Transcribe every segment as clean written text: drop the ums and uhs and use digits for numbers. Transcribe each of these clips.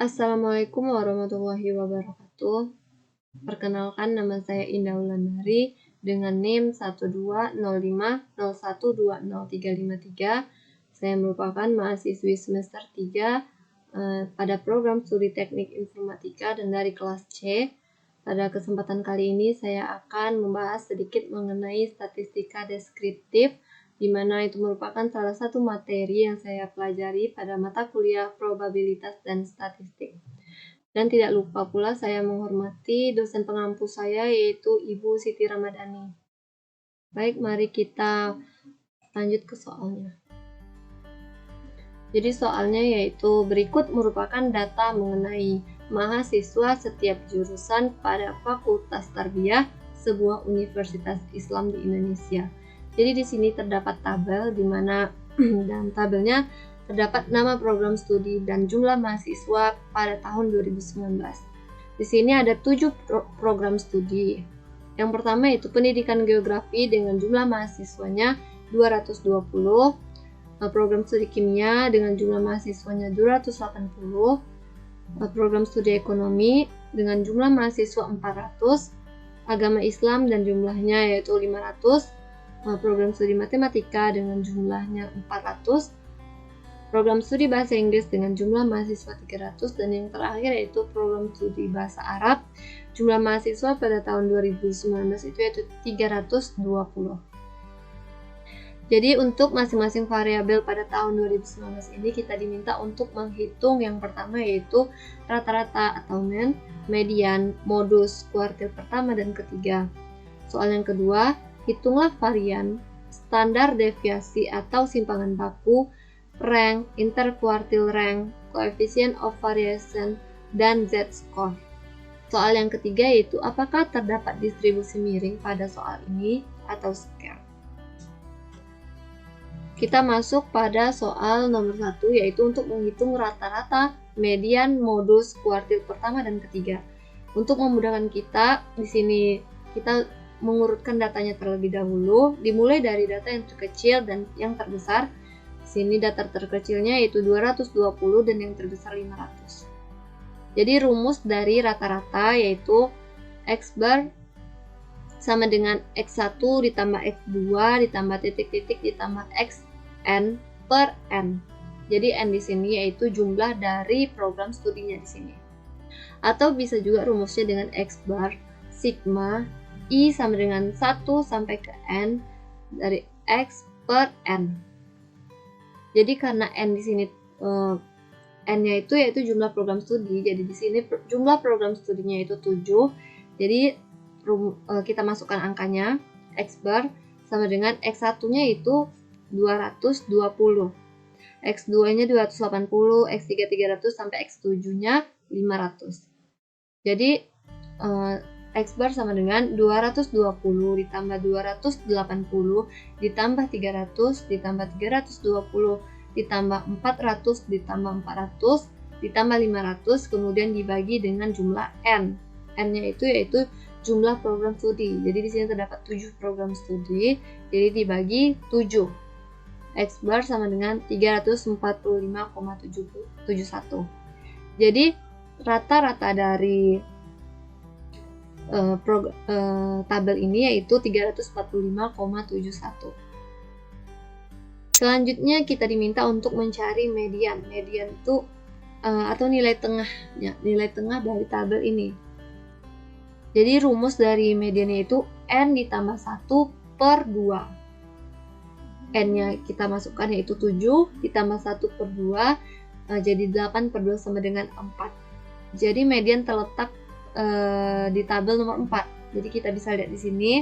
Assalamualaikum warahmatullahi wabarakatuh. Perkenalkan, nama saya Indah Wulandari dengan NIM 1205001203353. Saya merupakan mahasiswi semester 3 pada program studi Teknik Informatika dan dari kelas C. Pada kesempatan kali ini saya akan membahas sedikit mengenai statistika deskriptif, di mana itu merupakan salah satu materi yang saya pelajari pada mata kuliah probabilitas dan statistik. Dan tidak lupa pula saya menghormati dosen pengampu saya, yaitu Ibu Siti Ramadhani. Baik, mari kita lanjut ke soalnya. Jadi soalnya yaitu berikut merupakan data mengenai mahasiswa setiap jurusan pada Fakultas Tarbiyah sebuah universitas Islam di Indonesia. Jadi di sini terdapat tabel di mana dan tabelnya terdapat nama program studi dan jumlah mahasiswa pada tahun 2019. Di sini ada 7 program studi. Yang pertama yaitu pendidikan geografi dengan jumlah mahasiswanya 220, program studi kimia dengan jumlah mahasiswanya 280, program studi ekonomi dengan jumlah mahasiswa 400, agama Islam dan jumlahnya yaitu 500, program studi matematika dengan jumlahnya 400, program studi bahasa Inggris dengan jumlah mahasiswa 300, dan yang terakhir yaitu program studi bahasa Arab. Jumlah mahasiswa pada tahun 2019 itu yaitu 320. Jadi untuk masing-masing variabel pada tahun 2019 ini kita diminta untuk menghitung yang pertama yaitu rata-rata atau mean, median, modus, kuartil pertama dan ketiga. Soal yang kedua, hitunglah varian, standar deviasi atau simpangan baku, rank, interkuartil rank, coefficient of variation, dan z-score. Soal yang ketiga yaitu apakah terdapat distribusi miring pada soal ini atau scale. Kita masuk pada soal nomor 1 yaitu untuk menghitung rata-rata, median, modus, kuartil pertama dan ketiga. Untuk memudahkan kita, di sini kita mengurutkan datanya terlebih dahulu, dimulai dari data yang terkecil dan yang terbesar. Di sini data terkecilnya yaitu 220 dan yang terbesar 500. Jadi rumus dari rata-rata yaitu X bar sama dengan X1 ditambah X2 ditambah titik-titik ditambah Xn per N. Jadi N di sini yaitu jumlah dari program studinya di sini. Atau bisa juga rumusnya dengan X bar sigma I sama dengan 1 sampai ke N dari X per N. Jadi karena N di sini N-nya itu yaitu jumlah program studi. Jadi di sini jumlah program studinya itu 7. Jadi kita masukkan angkanya X bar sama dengan X1-nya itu 220. X2-nya 280, X3 300 sampai X7-nya 500. Jadi X bar sama dengan 220 ditambah 280 ditambah 300 ditambah 320 ditambah 400 ditambah 400 ditambah 500 kemudian dibagi dengan jumlah N. N-nya itu yaitu jumlah program studi. Jadi di sini terdapat 7 program studi. Jadi dibagi 7. X bar sama dengan 345,71. Jadi rata-rata dari tabel ini yaitu 345,71. Selanjutnya kita diminta untuk mencari median. Median itu atau nilai tengahnya, nilai tengah dari tabel ini. Jadi rumus dari mediannya itu N ditambah 1 per 2. N-nya kita masukkan yaitu 7 ditambah 1 per 2 jadi 8 per 2 sama dengan 4. Jadi median terletak di tabel nomor 4. Jadi kita bisa lihat di sini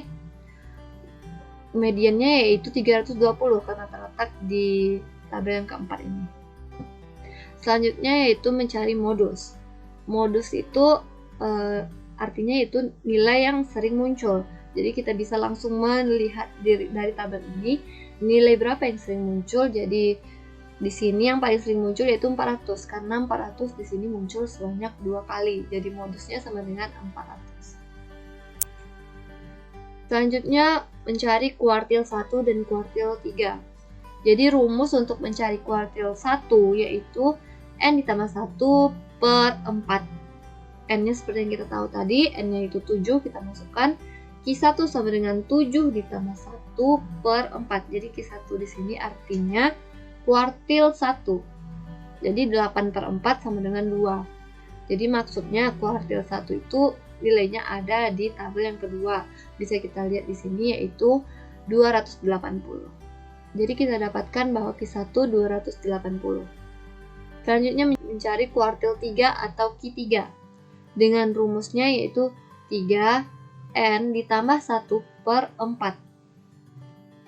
mediannya yaitu 320 karena terletak di tabel yang keempat ini. Selanjutnya yaitu mencari modus. Modus itu artinya itu nilai yang sering muncul. Jadi kita bisa langsung melihat dari tabel ini nilai berapa yang sering muncul. Jadi di sini yang paling sering muncul yaitu 400 karena 400 di sini muncul sebanyak 2 kali. Jadi modusnya sama dengan 400. Selanjutnya mencari kuartil 1 dan kuartil 3. Jadi rumus untuk mencari kuartil 1 yaitu N ditambah 1 per 4. N-nya seperti yang kita tahu tadi, N-nya itu 7, kita masukkan. Q1 sama dengan 7 ditambah 1 per 4. Jadi Q1 di sini artinya kuartil 1. Jadi 8 per 4 sama dengan 2. Jadi maksudnya kuartil 1 itu nilainya ada di tabel yang kedua. Bisa kita lihat di sini yaitu 280. Jadi kita dapatkan bahwa Q1 280. Selanjutnya mencari kuartil 3 atau Q3. Dengan rumusnya yaitu 3N ditambah 1 per 4.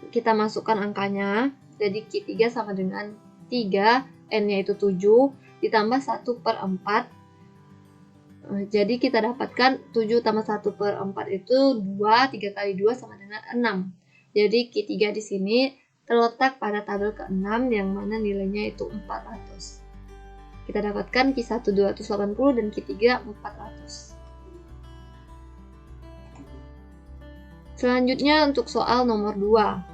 Kita masukkan angkanya. Jadi Q3 sama dengan 3, N-nya itu 7, ditambah 1 per 4. Jadi kita dapatkan 7 tambah 1 per 4 itu 2, 3 kali 2 sama dengan 6. Jadi Q3 di sini terletak pada tabel ke-6 yang mana nilainya itu 400. Kita dapatkan Q1 280 dan Q3 400. Selanjutnya untuk soal nomor 2.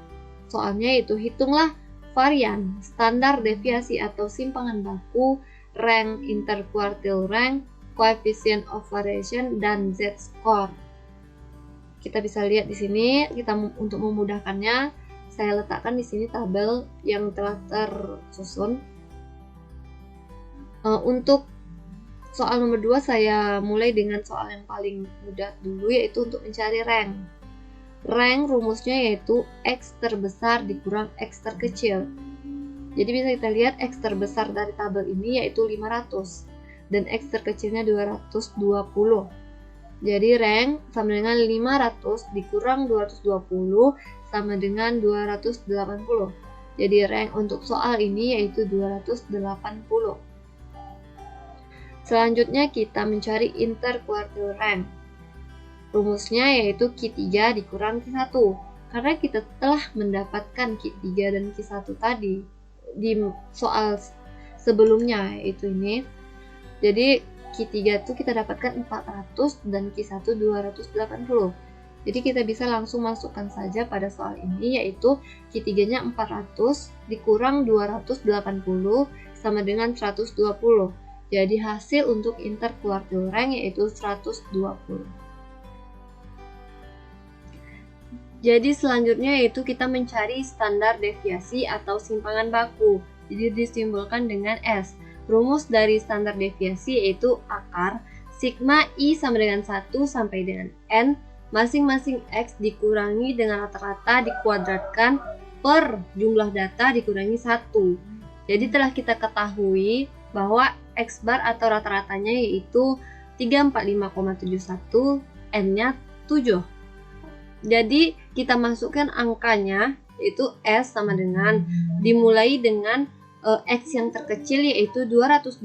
Soalnya itu hitunglah varian, standar deviasi atau simpangan baku, rank, interquartile rank, coefficient of variation, dan z-score. Kita bisa lihat di sini, untuk memudahkannya, saya letakkan di sini tabel yang telah tersusun. Untuk soal nomor 2 saya mulai dengan soal yang paling mudah dulu, yaitu untuk mencari rank. Rank rumusnya yaitu X terbesar dikurang X terkecil. Jadi bisa kita lihat X terbesar dari tabel ini yaitu 500 dan X terkecilnya 220. Jadi rank sama dengan 500 dikurang 220 sama dengan 280. Jadi rank untuk soal ini yaitu 280. Selanjutnya kita mencari interquartile rank. Rumusnya yaitu Q3 dikurang Q1. Karena kita telah mendapatkan Q3 dan Q1 tadi di soal sebelumnya yaitu ini. Jadi Q3 itu kita dapatkan 400 dan Q1 280. Jadi kita bisa langsung masukkan saja pada soal ini yaitu Q3-nya 400 dikurang 280 sama dengan 120. Jadi hasil untuk interquartile rank yaitu 120. Jadi selanjutnya yaitu kita mencari standar deviasi atau simpangan baku. Jadi disimbolkan dengan S. Rumus dari standar deviasi yaitu akar sigma I sama dengan 1 sampai dengan N masing-masing X dikurangi dengan rata-rata dikuadratkan per jumlah data dikurangi 1. Jadi telah kita ketahui bahwa X bar atau rata-ratanya yaitu 345,71, N-nya 7. Jadi kita masukkan angkanya yaitu S sama dengan dimulai dengan X yang terkecil yaitu 220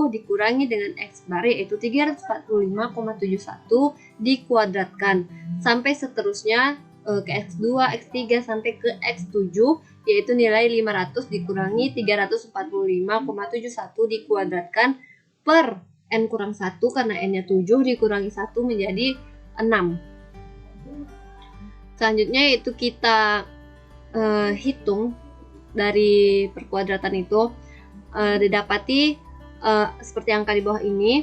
dikurangi dengan X bar yaitu 345,71 dikuadratkan sampai seterusnya ke X2, X3 sampai ke X7 yaitu nilai 500 dikurangi 345,71 dikuadratkan per N kurang 1 karena N-nya 7 dikurangi 1 menjadi 6. Selanjutnya yaitu kita hitung dari perkuadratan itu didapati seperti angka di bawah ini.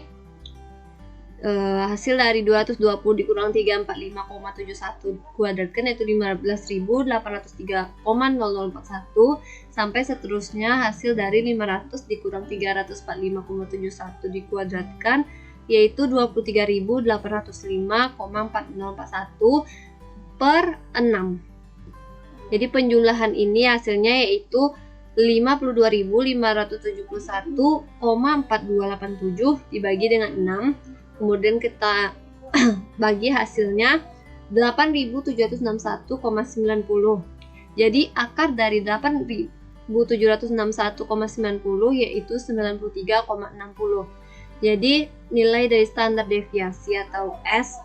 Hasil dari 220 dikurang 345,71 kuadratkan yaitu 15.803,0041 sampai seterusnya hasil dari 500 dikurang 345,71 dikuadratkan yaitu 23.805,4041 per 6. Jadi penjumlahan ini hasilnya yaitu 52.571,4287 dibagi dengan 6. Kemudian kita bagi hasilnya 8.761,90. Jadi akar dari 8.761,90 yaitu 93,60. Jadi nilai dari standar deviasi atau S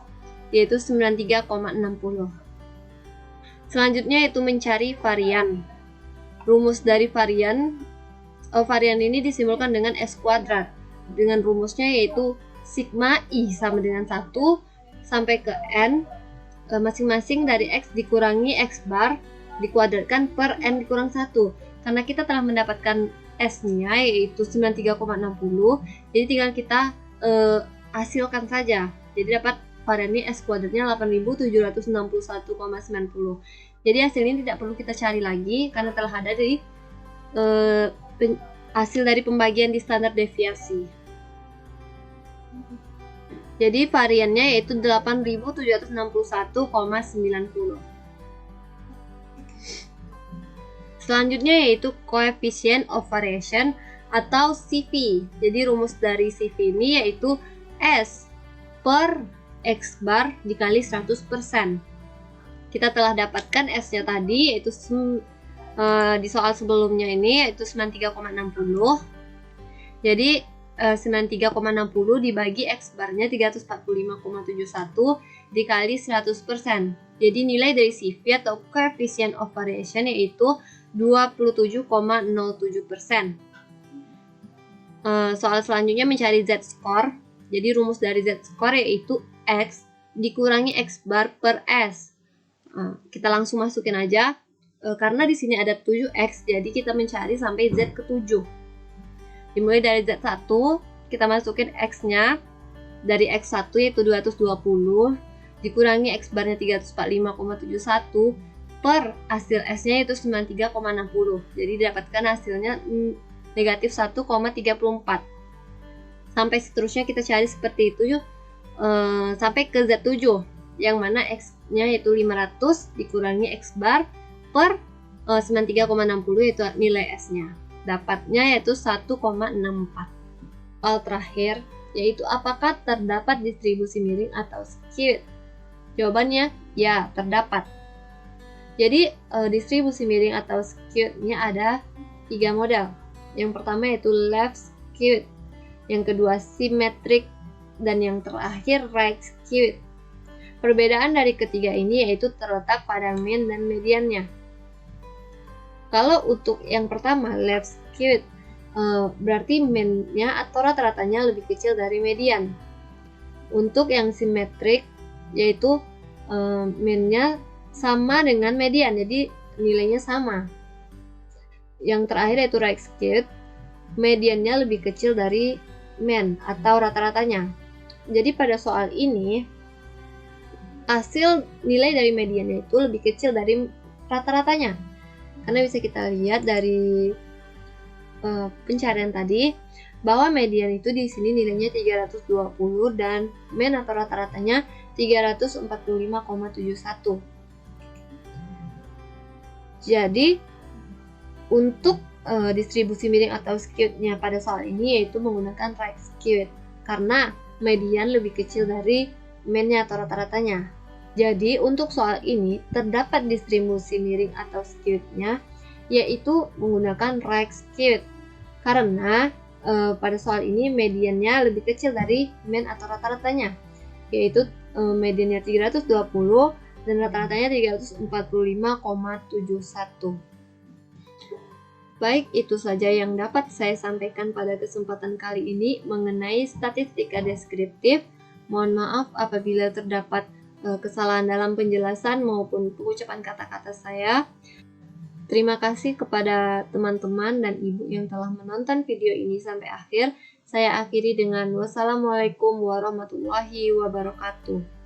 yaitu 93,60. Selanjutnya yaitu mencari varian. Rumus dari varian ini disimbolkan dengan S kuadrat. Dengan rumusnya yaitu sigma I sama dengan 1 sampai ke N masing-masing dari X dikurangi X bar dikuadratkan per N dikurang 1. Karena kita telah mendapatkan S-nya yaitu 93,60. Jadi tinggal kita hasilkan saja. Jadi dapat varian ini S kuadratnya 8761,90. Jadi hasilnya tidak perlu kita cari lagi karena telah ada di hasil dari pembagian di standar deviasi. Jadi variannya yaitu 8761,90. Selanjutnya yaitu coefficient of variation atau CV. Jadi rumus dari CV ini yaitu S per X bar dikali 100%. Kita telah dapatkan S-nya tadi yaitu di soal sebelumnya ini yaitu 93,60. Jadi 93,60 dibagi X barnya 345,71 dikali 100%. Jadi nilai dari CV atau coefficient of variation yaitu 27,07%. Soal selanjutnya mencari Z-score. Jadi rumus dari Z-score yaitu X dikurangi X bar per S. Kita langsung masukin aja. Karena di sini ada 7X, jadi kita mencari sampai Z ke-7. Dimulai dari Z1, kita masukin X-nya. Dari X1 yaitu 220, dikurangi X barnya 345,71 per hasil S-nya yaitu 93,60. Jadi didapatkan hasilnya negatif 1,34. Sampai seterusnya kita cari seperti itu sampai ke Z7, yang mana X-nya yaitu 500 dikurangi X bar per 93,60 yaitu nilai S-nya. Dapatnya yaitu 1,64. Soal terakhir yaitu apakah terdapat distribusi miring atau skewed? Jawabannya ya, terdapat. Jadi distribusi miring atau skewed-nya ada 3 model. Yang pertama yaitu left skewed, yang kedua symmetric, dan yang terakhir right skewed. Perbedaan dari ketiga ini yaitu terletak pada mean dan mediannya. Kalau untuk yang pertama left skewed, berarti mean-nya atau rata-ratanya lebih kecil dari median. Untuk yang symmetric yaitu mean-nya sama dengan median, jadi nilainya sama. Yang terakhir yaitu right skewed, mediannya lebih kecil dari mean atau rata-ratanya. Jadi pada soal ini hasil nilai dari mediannya itu lebih kecil dari rata-ratanya. Karena bisa kita lihat dari pencarian tadi bahwa median itu di sini nilainya 320 dan mean atau rata-ratanya 345,71. Jadi untuk distribusi miring atau skewed-nya pada soal ini yaitu menggunakan right skewed karena median lebih kecil dari mean-nya atau rata-ratanya. Jadi untuk soal ini terdapat distribusi miring atau skewed-nya yaitu menggunakan right skewed karena pada soal ini mediannya lebih kecil dari mean atau rata-ratanya, yaitu mediannya 320 dan rata-ratanya 345,71. Baik, itu saja yang dapat saya sampaikan pada kesempatan kali ini mengenai statistika deskriptif. Mohon maaf apabila terdapat kesalahan dalam penjelasan maupun pengucapan kata-kata saya. Terima kasih kepada teman-teman dan ibu yang telah menonton video ini sampai akhir. Saya akhiri dengan wassalamualaikum warahmatullahi wabarakatuh.